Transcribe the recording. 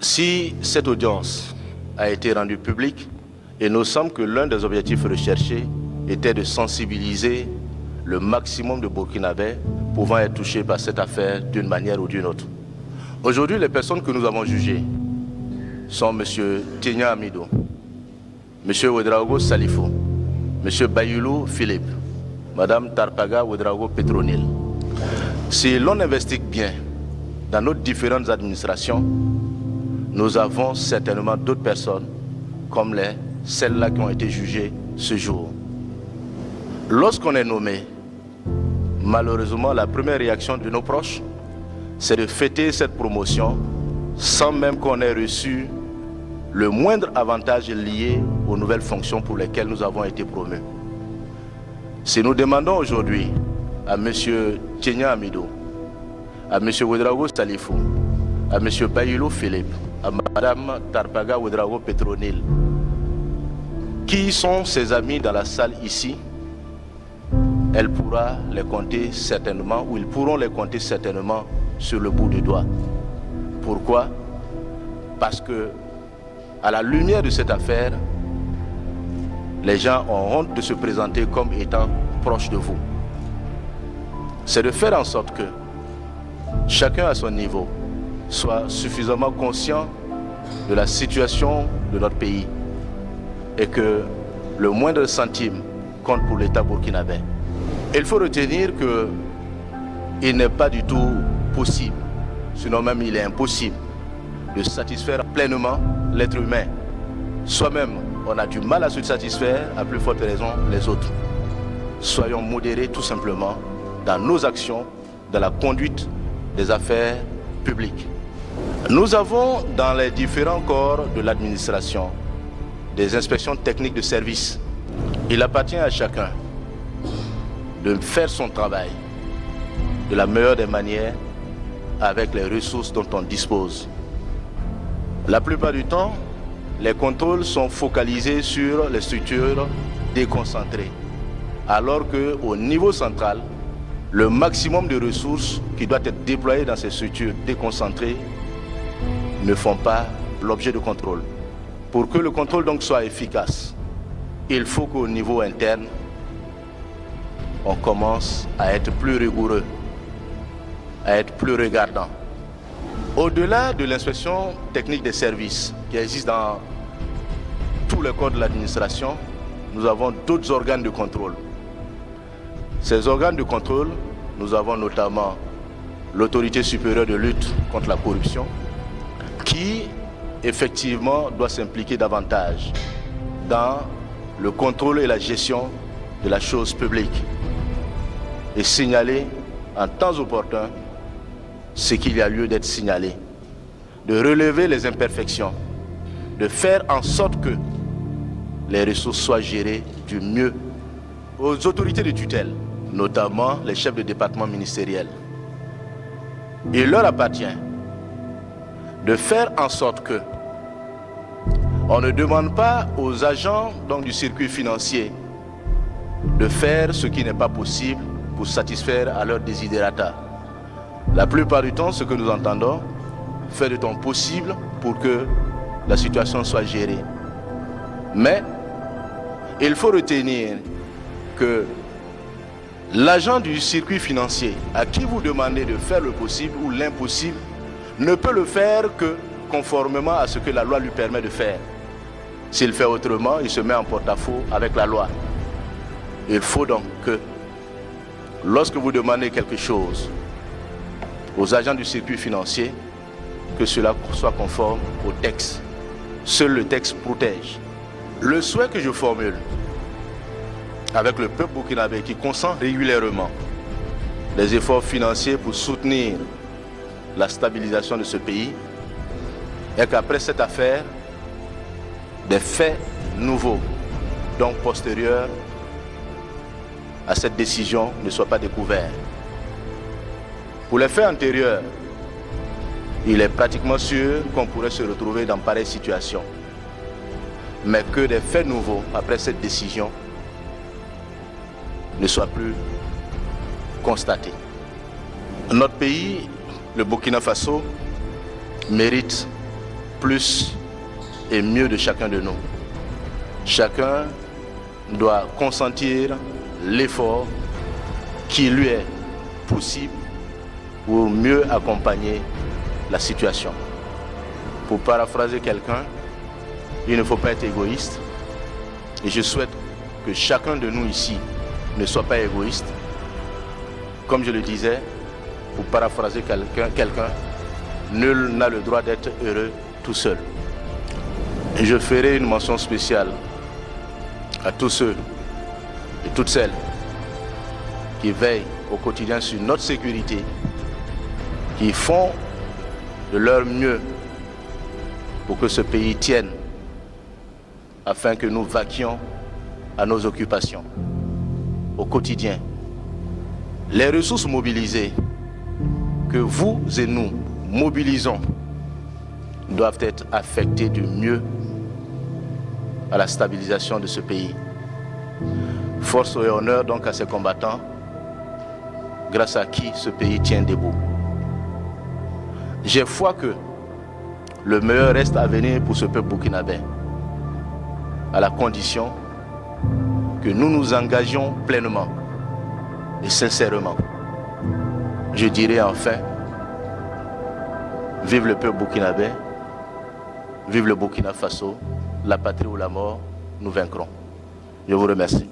Si cette audience a été rendue publique, il nous semble que l'un des objectifs recherchés était de sensibiliser le maximum de Burkinabés pouvant être touchés par cette affaire d'une manière ou d'une autre. Aujourd'hui, les personnes que nous avons jugées sont M. Tigna Amidou, M. Ouedraogo Salifou, M. Bayoulou Philippe, Mme Tarpaga Ouedraogo Petronil. Si l'on investigue bien dans nos différentes administrations, nous avons certainement d'autres personnes comme celles-là qui ont été jugées ce jour. Lorsqu'on est nommé, malheureusement, la première réaction de nos proches, c'est de fêter cette promotion sans même qu'on ait reçu le moindre avantage lié aux nouvelles fonctions pour lesquelles nous avons été promus. Si nous demandons aujourd'hui à M. Tigna Amidou, à M. Ouedraogo Salifou, à M. Bayoulou Philippe, à Mme Tarpaga Ouedraogo Petronil, qui sont ses amis dans la salle ici, elle pourra les compter certainement, ou ils pourront les compter certainement sur le bout du doigt. Pourquoi? Parce que, à la lumière de cette affaire, les gens ont honte de se présenter comme étant proches de vous. C'est de faire en sorte que chacun à son niveau soit suffisamment conscient de la situation de notre pays et que le moindre centime compte pour l'État burkinabé. Il faut retenir qu'il n'est pas du tout possible, sinon même il est impossible, de satisfaire pleinement l'être humain. Soi-même, on a du mal à se satisfaire, à plus forte raison les autres. Soyons modérés tout simplement dans nos actions, dans la conduite des affaires publiques. Nous avons dans les différents corps de l'administration des inspections techniques de service. Il appartient à chacun de faire son travail de la meilleure des manières avec les ressources dont on dispose. La plupart du temps, les contrôles sont focalisés sur les structures déconcentrées, alors qu'au niveau central, le maximum de ressources qui doivent être déployées dans ces structures déconcentrées ne font pas l'objet de contrôle. Pour que le contrôle donc soit efficace, il faut qu'au niveau interne, on commence à être plus rigoureux, à être plus regardant. Au-delà de l'inspection technique des services qui existe dans tous les corps de l'administration, nous avons d'autres organes de contrôle. Ces organes de contrôle, nous avons notamment l'autorité supérieure de lutte contre la corruption, qui effectivement doit s'impliquer davantage dans le contrôle et la gestion de la chose publique et signaler en temps opportun ce qu'il y a lieu d'être signalé, de relever les imperfections, de faire en sorte que les ressources soient gérées du mieux. Aux autorités de tutelle, notamment les chefs de département ministériel, il leur appartient de faire en sorte que on ne demande pas aux agents donc, du circuit financier de faire ce qui n'est pas possible pour satisfaire à leurs desiderata. La plupart du temps, ce que nous entendons, faire de ton possible pour que la situation soit gérée. Mais il faut retenir que l'agent du circuit financier à qui vous demandez de faire le possible ou l'impossible ne peut le faire que conformément à ce que la loi lui permet de faire. S'il fait autrement, il se met en porte-à-faux avec la loi. Il faut donc que, lorsque vous demandez quelque chose aux agents du circuit financier, que cela soit conforme au texte. Seul le texte protège. Le souhait que je formule avec le peuple burkinabé qui consent régulièrement des efforts financiers pour soutenir la stabilisation de ce pays est qu'après cette affaire, des faits nouveaux, donc postérieurs à cette décision, ne soient pas découverts. Pour les faits antérieurs, il est pratiquement sûr qu'on pourrait se retrouver dans pareille situation. Mais que des faits nouveaux, après cette décision, ne soient plus constatés. Notre pays, le Burkina Faso, mérite plus et mieux de chacun de nous. Chacun doit consentir l'effort qui lui est possible pour mieux accompagner la situation. Pour paraphraser quelqu'un, il ne faut pas être égoïste. Et je souhaite que chacun de nous ici ne soit pas égoïste. Comme je le disais, pour paraphraser quelqu'un, nul n'a le droit d'être heureux tout seul. Et je ferai une mention spéciale à tous ceux et toutes celles qui veillent au quotidien sur notre sécurité, qui font de leur mieux pour que ce pays tienne, afin que nous vaquions à nos occupations au quotidien. Les ressources mobilisées que vous et nous mobilisons doivent être affectées du mieux à la stabilisation de ce pays. Force et honneur donc à ces combattants, grâce à qui ce pays tient debout. J'ai foi que le meilleur reste à venir pour ce peuple burkinabé, à la condition que nous nous engagions pleinement et sincèrement. Je dirais enfin, vive le peuple burkinabé, vive le Burkina Faso, la patrie ou la mort, nous vaincrons. Je vous remercie.